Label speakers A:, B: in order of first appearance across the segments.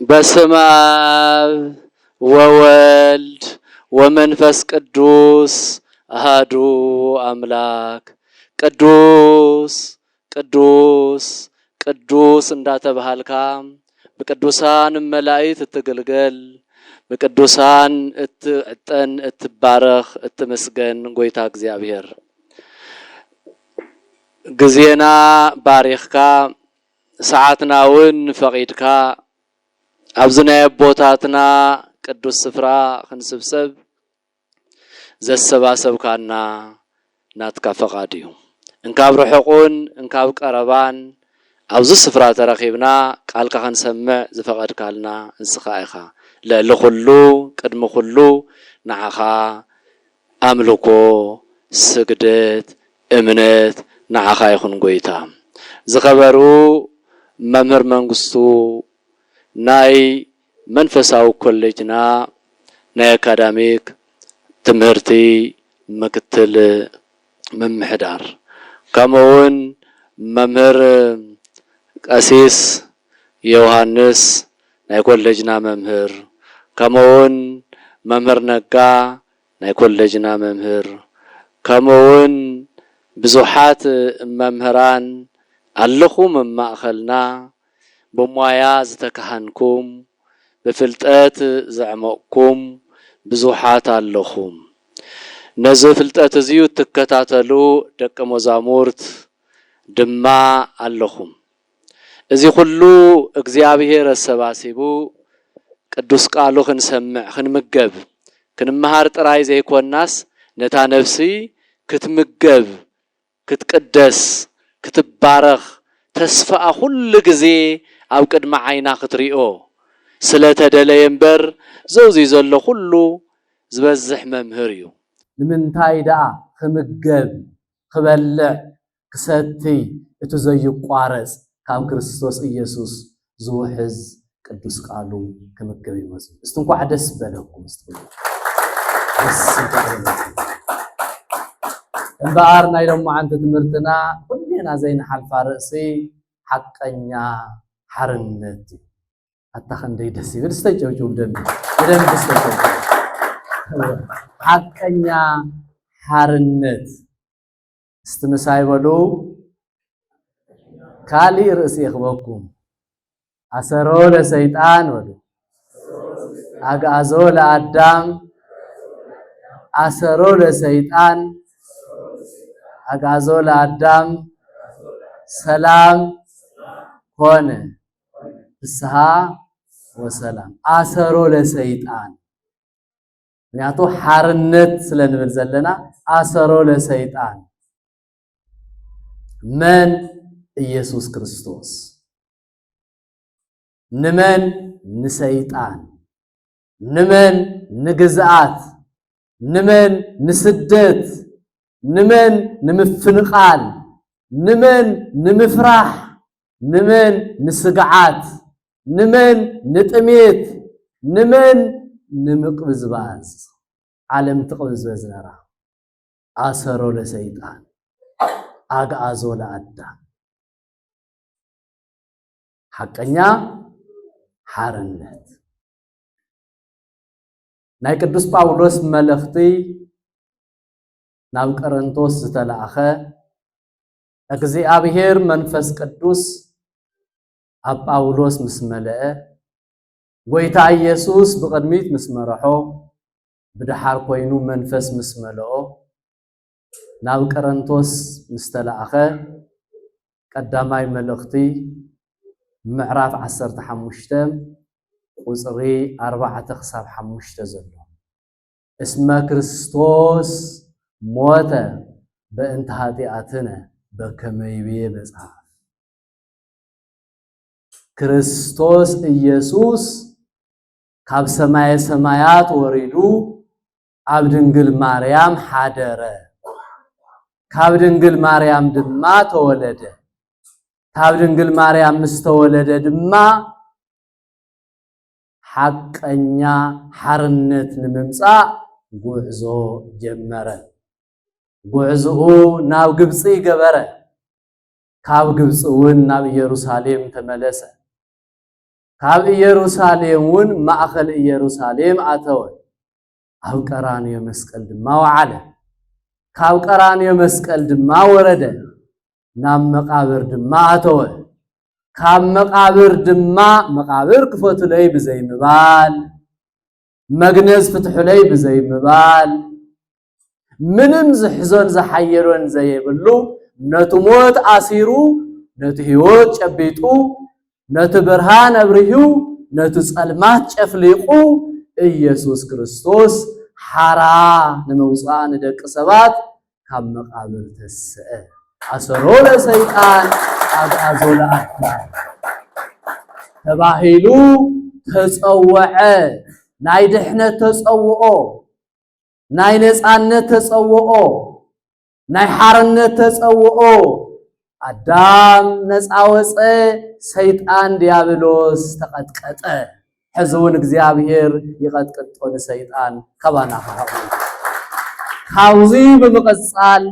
A: በስመ አብ ወወልድ ወመንፈስ ቅዱስ አሐዱ አምላክ ቅዱስ ቅዱስ ቅዱስ እንዳተባልካ በቅዱሳን መላእክት እትገልገል በቅዱሳን እትዕጠን እትባረኽ እትመስገን ጎይታ እግዚአብሔር ጊዜና ባሪኽካ ሰዓትናውን ፈቂድካ አብዝናየ ቦታትና ቅዱስ ስፍራ ክንስብሰብ ዘሰባሰብካና ናትካ ፈቃድዩ እንካብ ርሑቁን እንካብ ቀረባን አብዙ ስፍራ ተረኺብና ቃልካ ክንሰምዕ ዝፈቀድካልና እንስኻ ኢኻ ለኩሉ ቅድሚ ኩሉ ንዓኻ አምልኮ ስግደት እምነት ንዓኻ ይኹን ጎይታ ዝኸበሩ መምህር መንግስቱ ናይ መንፈሳዊ ኮሌጅና ናይ አካዳሚክ ትምህርቲ ምክትል መምሕዳር ከምኡውን መምህር ቀሲስ ዮሐንስ ናይ ኮሌጅና መምህር ከምኡውን መምህር ነጋ ናይ ኮሌጅና መምህር ከምኡውን ብዙሓት መምህራን ኣለኹም ማእኸልና በሞያ ዝተካሃንኩም በፍልጠት ዘዕመቅኩም ብዙሓት ኣለኹም ነዚ ፍልጠት እዚዩ ትከታተሉ ደቀ መዛሙርት ድማ ኣለኹም እዚ ኩሉ እግዚአብሔር አሰባሲቡ ቅዱስ ቃሉ ክንሰምዕ ክንምገብ ክንመሃር ጥራይ ዘይኮናስ ነታ ነፍሲ ክትምገብ ክትቅደስ ክትባረኽ ተስፋ ሁሉ ግዜ ኣብ ቅድመ ዓይና ክትሪኦ ስለተደለየ እምበር ዘውዚ ዘሎ ሁሉ ዝበዝሕ መምህር እዩ ንምንታይ ደኣ ክምገብ ክበልዕ ክሰቲ እቲ ዘይቋረጽ ካብ ክርስቶስ ኢየሱስ ዝውሕዝ ቅዱስ ቃሉ ክምገብ ይመጽ እስቲ እንኳዕ ደስ በለኩም እምበኣር ናይ ሎማዓንቲ ትምህርትና ኩልና ዘይንሓልፋ ርእሲ ሓቀኛ ሓርነት ኣታኸንደይ ደስ ይብል ስተጨብጭቡ በደንብ ስተጨብጭቡ ሓቀኛ ሓርነት እስቲ ምሳይ በሉ ካሊእ ርእሲ ይኽበኩም ኣሰሮ ለሰይጣን በሉ ኣግዓዞ ለኣዳም ኣሰሮ ለሰይጣን አጋዞ ለአዳም ሰላም ሆነ ፍስሐ ወሰላም አሰሮ ለሰይጣን ምክንያቱ ሓርነት ስለንብል ዘለና አሰሮ ለሰይጣን መን ኢየሱስ ክርስቶስ ንመን ንሰይጣን ንመን ንግዝአት ንመን ንስደት ንመን ንምፍንቃል ንመን ንምፍራህ ንመን ንስግዓት ንመን ንጥሜት ንመን ንምቅብዝባዝ ዓለም ትቅብዝበዝ ነራ አሰሮ ለሰይጣን አግዓዞ ለአዳም ሓቀኛ ሓርነት ናይ ቅዱስ ጳውሎስ መልእኽቲ ናብ ቆሮንቶስ ዝተላእኸ እግዚአብሔር መንፈስ ቅዱስ ኣብ ጳውሎስ ምስ መለአ ጎይታ ኢየሱስ ብቅድሚት ምስ መርሖ ብድሓር ኮይኑ መንፈስ ምስ መለኦ ናብ ቆሮንቶስ ምስ ተላእኸ ቀዳማይ መልእኽቲ ምዕራፍ 15 ቁጽሪ 4 ክሳብ 5 ዘሎ እስመ ክርስቶስ ሞተ በእንተ ኃጢአትነ በከመ ይቤ መጽሐፍ ክርስቶስ ኢየሱስ ካብ ሰማየ ሰማያት ወሪዱ ኣብ ድንግል ማርያም ሓደረ ካብ ድንግል ማርያም ድማ ተወለደ ካብ ድንግል ማርያም ምስ ተወለደ ድማ ሓቀኛ ሓርነት ንምምጻእ ጉዕዞ ጀመረ ጉዕዞኡ ናብ ግብጽ ገበረ ካብ ግብጽ እውን ናብ ኢየሩሳሌም ተመለሰ ካብ ኢየሩሳሌምን ማእኸል ኢየሩሳሌም ኣተወ ኣብ ቀራንዮ መስቀል ድማ ወዓለ ካብ ቀራንዮ መስቀል ድማ ወረደ ናብ መቃብር ድማ ኣተወ ካብ መቃብር ድማ መቃብር ክፈትለይ ብዘይምባል መግነዝ ፍትሑለይ ብዘይምባል ምንም ዝሕዞን ዝሓየሮን ዘይብሉ ነቱ ሞት ኣሲሩ ነቱ ህይወት ጨቢጡ ነቱ ብርሃን አብርሁ ነቱ ጸልማት ጨፍሊቁ ኢየሱስ ክርስቶስ ሓራ ንመውፃእ ንደቂ ሰባት ካብ መቃብር ተስአ ኣሰሮ ለሰይጣን ኣግዓዞ ለኣካል ተባሂሉ ተጸውዐ ናይ ድሕነት ተጸውዖ ናይ ነፃነት ተጸውዖ ናይ ሓርነት ተጸውዖ አዳም ነፃ ወፀ ሰይጣን ዲያብሎስ ተቀጥቀጠ ሕዝውን እግዚአብሔር ይቀጥቀጦ ለሰይጣን ከባና ካውዚ በመቀጻል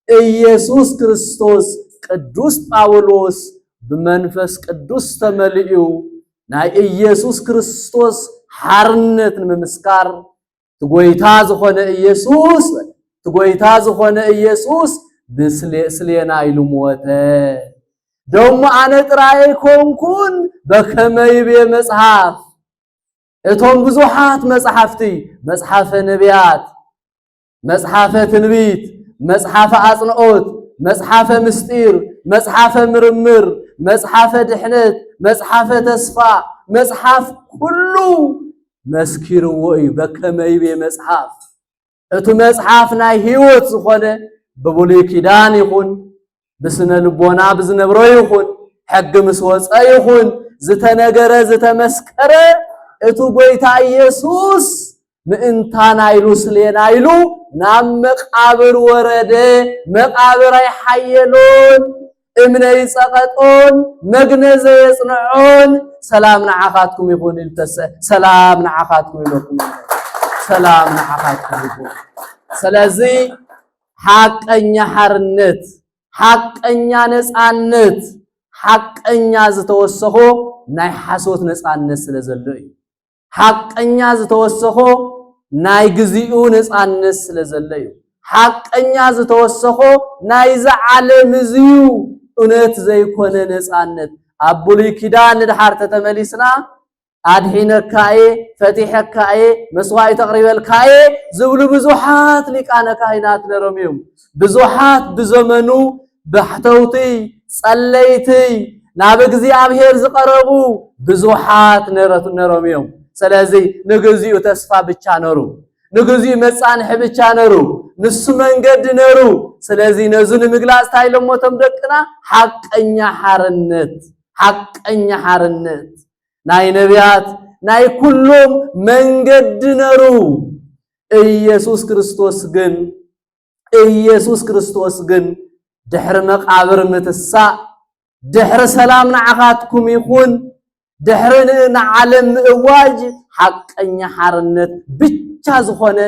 A: ኢየሱስ ክርስቶስ ቅዱስ ጳውሎስ በመንፈስ ቅዱስ ተመልኡ ናይ ኢየሱስ ክርስቶስ ሓርነት ንምስካር ትጎይታ ዝኾነ ኢየሱስ ትጎይታ ዝኾነ ኢየሱስ ብስሌና ኢሉ ሞተ ደሞ አነ ጥራይ ኮንኩን በከመይቤ መጽሐፍ እቶም ብዙሓት መጽሐፍቲ መጽሐፈ ነቢያት መጽሐፈ ትንቢት መጽሐፈ አጽንዖት መጽሐፈ ምስጢር መጽሐፈ ምርምር መጽሐፈ ድሕነት መጽሐፈ ተስፋ መጽሐፍ ሁሉ መስኪርዎ እዩ በከመይቤ መጽሐፍ እቱ መጽሐፍ ናይ ህይወት ዝኾነ በብሉይ ኪዳን ይኹን ብስነ ልቦና ብዝነብሮ ይኹን ሕግ ምስ ወፀ ይኹን ዝተነገረ ዝተመስከረ እቱ ጎይታ ኢየሱስ ምእንታና ኢሉ ስሌና ኢሉ ናብ መቃብር ወረደ መቃብር ኣይሓየሎን እምነይ ጸቀጦን መግነዘ የጽንዖን ሰላም ንዓኻትኩም ይኹን ኢልተሰ ሰላም ንዓኻትኩም ይለኩም ሰላም ንዓኻትኩም ይኹን ስለዚ ሓቀኛ ሓርነት ሓቀኛ ነፃነት ሓቀኛ ዝተወሰኾ ናይ ሓሶት ነፃነት ስለ ዘሎ እዩ ሓቀኛ ዝተወሰኾ ናይ ግዜኡ ነፃነት ስለ ዘሎ እዩ ሓቀኛ ዝተወሰኾ ናይ ዝዓለም እዝዩ እውነት ዘይኮነ ነፃነት ኣብ ብሉይ ኪዳን ድሓር ተተመሊስና አድሒነካየ ፈቲሐካየ መስዋዕት ተቅሪበልካየ ዝብሉ ብዙሓት ሊቃነ ካህናት ነሮም እዮም ብዙሓት ብዘመኑ ባሕተውቲ ጸለይቲ ናብ እግዚአብሔር ዝቀረቡ ብዙሓት ነሮም እዮም ስለዚ ንግዚኡ ተስፋ ብቻ ነሩ ንግዚኡ መጻንሕ ብቻ ነሩ ንሱ መንገድ ነሩ ስለዚ ነዙ ንምግላጽ ታይለሞቶም ደቅና ሓቀኛ ሓርነት ናይ ነቢያት ናይ ኩሎም መንገድ ነሩ ኢየሱስ ክርስቶስ ግን ድሕሪ መቃብር ምትሳእ ድሕሪ ሰላም ንዓኻትኩም ይኹን ድሕሪ ንዓለም ምእዋጅ ሓቀኛ ሓርነት ብቻ ዝኾነ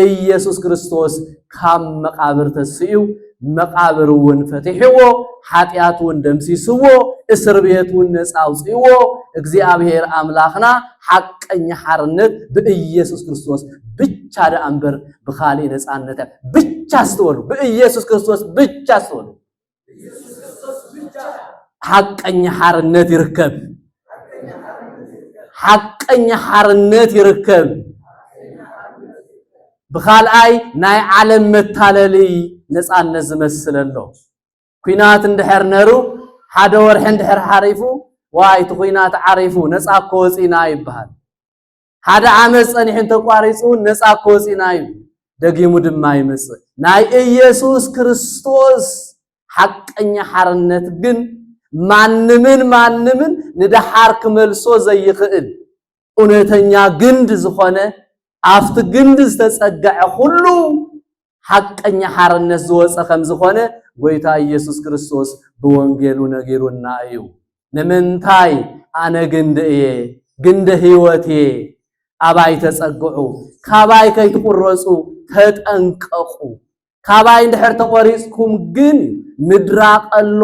A: ኢየሱስ ክርስቶስ ካብ መቃብር ተስኡ መቃብር እውን ፈቲሕዎ ኃጢአት እውን ደምሲስዎ እስር ቤት እውን ነፃ አውፅዎ እግዚአብሔር አምላኽና ሓቀኛ ሓርነት በኢየሱስ ክርስቶስ ብቻ ደአምበር በኻሊ ነፃነት ብቻ አስተወሉ በኢየሱስ ክርስቶስ ብቻ አስተወሉ ሓቀኛ ሓርነት ይርከብ ሓቀኛ ሓርነት ይርከብ بخالعي ناي عالم متاللي نصانت زمسللو ኩናት እንድሕር ነሩ ሓደ ወርሕ እንድሕር ሓሪፉ ዋይ ኩናት ዓሪፉ ነፃ ኮፂና ይባሃል ሓደ ዓመት ጸኒሕ ተቋሪጹ ነፃ ኮፂና እዩ ደጊሙ ድማ ይመጽእ ናይ ኢየሱስ ክርስቶስ ሐቀኛ ሓርነት ግን ማንምን ንደሓር ክመልሶ ዘይኽእል እውነተኛ ግንድ ዝኾነ አፍት ግንድ ዝተጸጋዐ ሁሉ ሐቀኛ ሓርነት ዝወፀ ከም ዝኾነ ጎይታ ኢየሱስ ክርስቶስ በወንጌሉ ነጊሩና እዩ ንምንታይ አነ ግንደ ህይወቴ አባይ ተጸግዑ ካባይ ከይትቆረጹ ተጠንቀቁ ካባይ እንድሕር ተቆሪጽኩም ግን ምድራቀሎ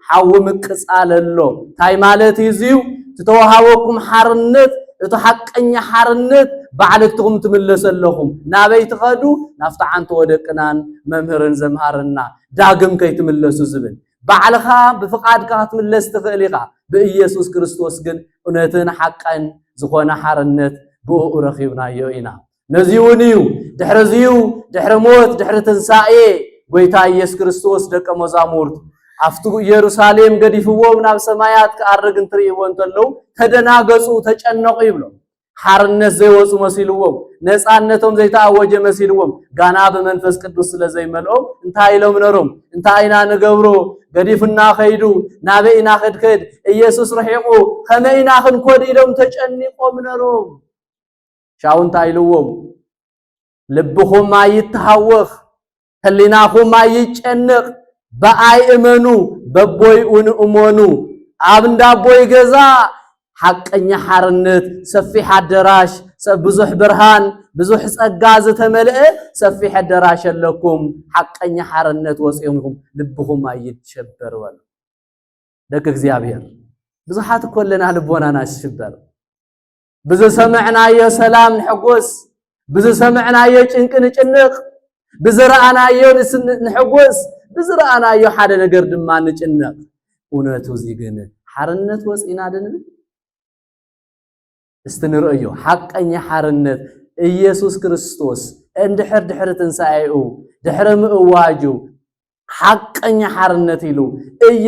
A: ሓው ምቅጻለሎ ታይ ማለት ይዝዩ تتوهاوكم حرنت እቶ ሐቀኛ حرነት ባዕልትኩም ትምለሰለኹም ናበይ ትኸዱ ናፍታ ዓንተ ወደቅናን መምህርን ዘምሃርና ዳግም ከይትምለሱ ዝብል ባዕልኻ ብፍቃድካ ትምለስ ትኽእል ኢኻ በኢየሱስ ክርስቶስ ግን እውነትን ሐቀን ዝኾነ حرነት ብኡ ረኺብናዮ ኢና ነዚውን እዩ ድሕረ ሞት ድሕረ ትንሳኤ ጎይታ ኢየሱስ ክርስቶስ ደቀ መዛሙርት አፍቱ ኢየሩሳሌም ገዲፍዎም ናብ ሰማያት ከአርግ እንትሪእዎ እንተለው ተደናገጹ ተጨነቁ ይብሎ حرነት ዘይወጹ መስልዎም ነፃነቶም ዘይታወጀ መስልዎም ጋና በመንፈስ ቅዱስ ስለዘይመልኦም እንታይ ኢሎም ነሮም እንታይና ንገብሮ ገዲፍና ኸይዱ ናበይና ኸድከድ ኢየሱስ ረሒቁ ከመይና ክንኮድ ኢሎም ተጨኒቆም ነሮም ሻውን ታይልዎም ልብኹም አይተሃወኽ ህሊናኹም አይጨነቅ በአይ እመኑ በቦይኡን እመኑ አብንዳ ቦይ ገዛ ሐቀኛ حرነት ሰፊሕ አዳራሽ ብዙሕ ብርሃን ብዙሕ ጸጋ ዝተመልአ ሰፊሕ አዳራሽ ለኩም ሐቀኛ حرነት ወጽዮምኩም ልብኹም አይትሸበር ወል ደግ እግዚአብሔር ብዙሓት ኮለና ልቦናና ይሽበር ብዙ ሰምዕናዮ ሰላም ንሕጎስ ብዙ ሰምዕናዮ ጭንቅ ንጭንቅ ብዙ ረአናዮ ንሕጎስ بزرعنا يحد نجر دمان نجنق وناتو زيجنا حرنت وسينا دنب استنرأيو حق أن يحرنت يسوع كريستوس إن دحر تنسايو دحر مواجو حق أن يحرنت يلو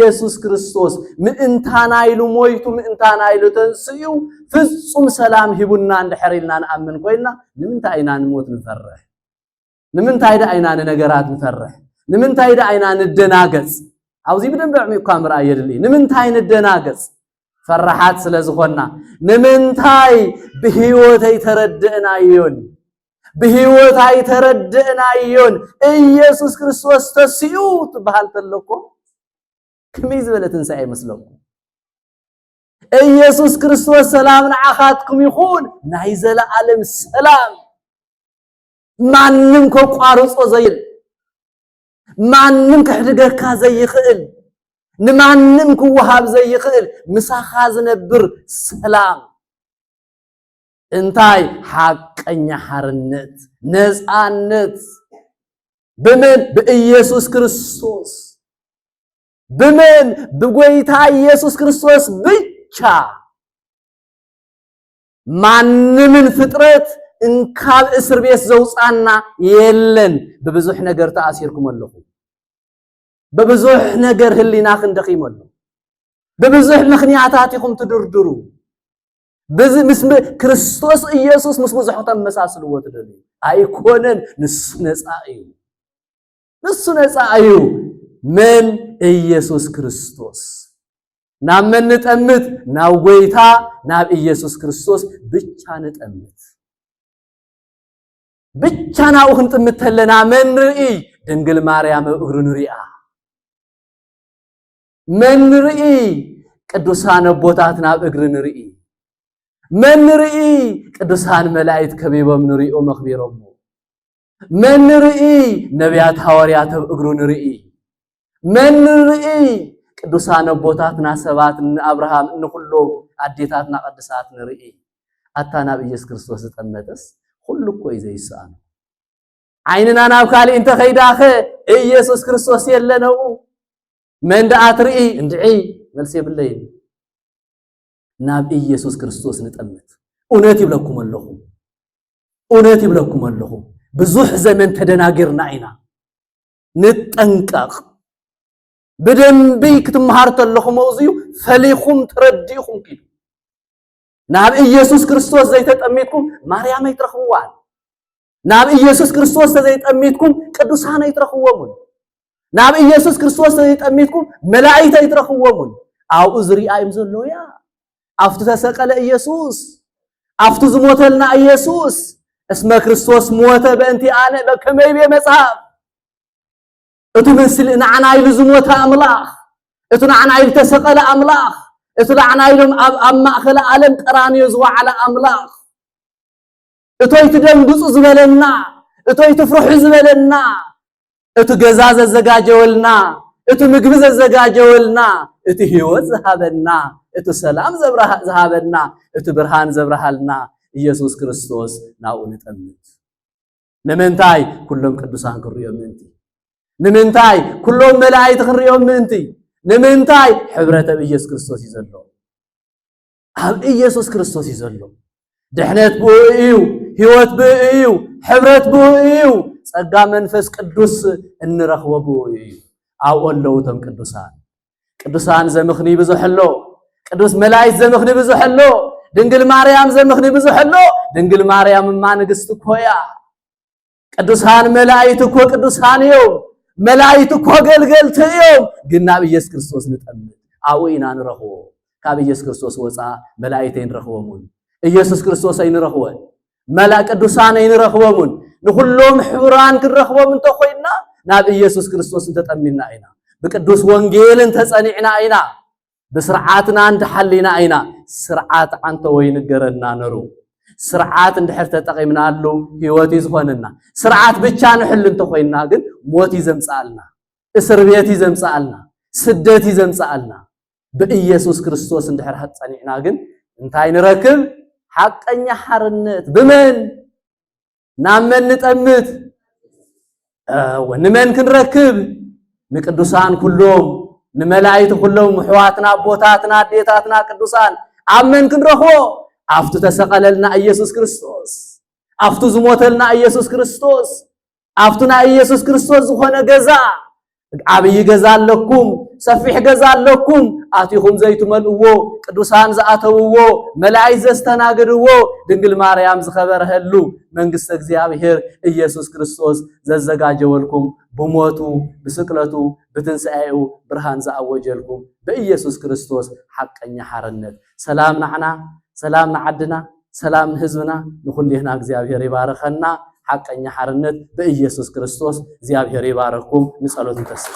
A: يسوع كريستوس من إنتانا يلو مويتو من إنتانا يلو تنسيو فصم سلام هبنا دحر لنا نأمن قلنا نمنت أينا نموت نفرح نمنت أينا نجارات نفرح نمنتاي دعينا ندناقص عاوزي بدن بعمي كاميرا يدلي نمنتاي ندناقص فرحات سلازخونا نمنتاي بهيوتاي تردئنا يون بهيوتاي تردئنا يون ኢየሱስ ክርስቶስ ተስዩት በሃልተለኮ ከመይዝ በለትን ሳይ መስለኩም ኢየሱስ ክርስቶስ ሰላም ንዓኻትኩም ይኹን ናይ ዘለዓለም ሰላም ማንንም ከቋርጾ ዘይል ማንንም ከሕድገካ ዘይኽእል ንማንንም ክወሃብ ዘይኽእል ምሳኻ ዝነብር ሰላም እንታይ ሐቀኛ حرነት ነፃነት በመን በኢየሱስ ክርስቶስ በመን በጎይታ ኢየሱስ ክርስቶስ ብቻ ማንንም ፍጥረት እንካብ እስር ቤት ዘውፃና የለን በብዙሕ ነገር ተአሲርኩም አለኹ በብዙሕ ነገር ህሊናክ እንደኺመሉ በብዙሕ ምኽንያታትኩም ትድርድሩ በዚህ ክርስቶስ ኢየሱስ መስቡሕ ተመሳስልዎ ትደሉ አይኮነን ንሱ ነፃ እዩ ምን ኢየሱስ ክርስቶስ ናብ ምን ንጠምት ናብ ጎይታ ናብ ኢየሱስ ክርስቶስ ብቻ ንጠምት ብቻ ናው ክንጥምት ተለና ምን ርኢ ድንግል ማርያም እግሩ ንሪኣ من رئي قدوسان بوتات ناب اغر نرئي من رئي قدوسان ملائكه كبيبم نرئي مخبيرهم من رئي نبيات حواريات اغر نرئي من رئي قدوسان بوتات ناسبات ابراهام نكلو اديتاتنا قدسات نرئي اتانا بኢየሱስ ክርስቶስ ተጠመተስ ሁሉ እኮ ይዘይሳን አይንና ናብ ካሊ እንተ ኸይዳኸ ኢየሱስ ክርስቶስ የለነው من دعات رئي اندعي ملسي بالليل ناب إيسوس كريستوس نتأمت أوناتي بلكم اللهم بزوح زمن تدناقرنا عينا نتأنكاق بدن بيك تمهارت اللهم وزيو فليكم ترديكم كيلو ناب إيسوس كريستوس زي تتأميتكم مريم يترخوان ناب إيسوس كريستوس زي تتأميتكم قدوسان يترخوان ناب ኢየሱስ ክርስቶስ ይጠሚትኩም መላእክት ይትረኽወሙን አው እዝሪ አይም ዘሎያ አፍቱ ተሰቀለ ኢየሱስ አፍቱ ዝሞተልና ኢየሱስ እስመ ክርስቶስ ሞተ በእንቲ አነ በከመይ በመጽሐፍ እቱ ምስል ንዓናይሉ ዝሞተ አምላኽ እቱ ንዓናይሉ ተሰቀለ አምላኽ እቱ ንዓናይሉም ኣብ ማእኸለ ዓለም ቀራንዮ ዝወዓለ አምላኽ እቱ ይትደንግጹ ዝበለና እቱ ይትፍርሑ ዝበለና እቱ ገዛዘ ዘጋጀወልና እቱ ምግብ ዘጋጀወልና እቱ ህይወት ዘሃበና እቲ ሰላም ዝሃበና እቲ ብርሃን ዘብርሃልና ኢየሱስ ክርስቶስ ናብኡ ንጠምት ንምንታይ ኩሎም ቅዱሳን ክሪኦም ምእንቲ ንምንታይ ኩሎም መላእክት ክሪኦም ምእንቲ ንምንታይ ሕብረተ ኢየሱስ ክርስቶስ ይዘሎ ኣብ ኢየሱስ ክርስቶስ ይዘሎ ድሕነት ብእዩ ህይወት ብእዩ ሕብረት ብእዩ ጸጋ መንፈስ ቅዱስ እንረኽቦ ብእዩ ኣብኡ ኣለዉ እቶም ቅዱሳን ዘምኽኒ ብዙሕሎ ቅዱስ መላእክት ዘምኽኒ ብዙሕሎ ድንግል ማርያም ዘምኽኒ ብዙሕሎ ድንግል ማርያም እማ ንግሥቲ ኮያ ቅዱሳን መላእክት እኮ ቅዱሳን እዮም መላእክት እኮ ገልገልቲ እዮም ግን ናብ ኢየሱስ ክርስቶስ ንጠምት ኣብኡ ኢና ንረኽቦ ካብ ኢየሱስ ክርስቶስ ወፃእ መላእክት ኣይንረኽቦምን ኢየሱስ ክርስቶስ ኣይንረኽቦን ቅዱሳን ኣይንረኽቦምን ንኹሎም ሕቡራን ክንረኽቦም እንተኾይና ናብ ኢየሱስ ክርስቶስ እንተጠሚና ኢና بقدوس وانجيلن تصنيعنا اينا بسرعاتنا انت حلينا اينا سرعات انت وين غرنا نرو سرعات اندحر تطقيمنا له هيوت يزخوننا سرعات بچا نحل انت خوينا ግን ሞት ይዘምጻልና እስር ቤት ይዘምጻልና ስደት ይዘምጻልና በኢየሱስ ክርስቶስ እንድሕር ሐጸኒዕና ግን እንታይ ንረክብ ሐቀኛ ሐርነት በመን ናመን ንጠምት ወንመን ክንረክብ ንቅዱሳን ኩሎም ንመላእክት ኩሎም ሕዋትና ቦታትና ዴታትና ቅዱሳን አመን ክንረኽቦ አፍቱ ተሰቀለልና ኢየሱስ ክርስቶስ አፍቱ ዝሞተልና ኢየሱስ ክርስቶስ አፍቱና ኢየሱስ ክርስቶስ ዝኾነ ገዛ ዓብይ ገዛ ኣለኩም ሰፊሕ ገዛ ኣለኩም አቲኹም ዘይትመልእዎ ቅዱሳን ዝኣተውዎ መላእክት ዘስተናግድዎ ድንግል ማርያም ዝኸበረህሉ መንግስተ እግዚአብሔር ኢየሱስ ክርስቶስ ዘዘጋጀወልኩም ብሞቱ ብስቅለቱ ብትንሳኤው ብርሃን ዘአወጀልኩም በኢየሱስ ክርስቶስ ሐቀኛ ሐርነት ሰላም ናዕና ሰላም ናዓድና ሰላም ህዝብና ንኹልህና እግዚአብሔር ይባረኸና ሐቀኛ ሐርነት በኢየሱስ ክርስቶስ እግዚአብሔር ይባረኩም ንጸሎት ተስፋ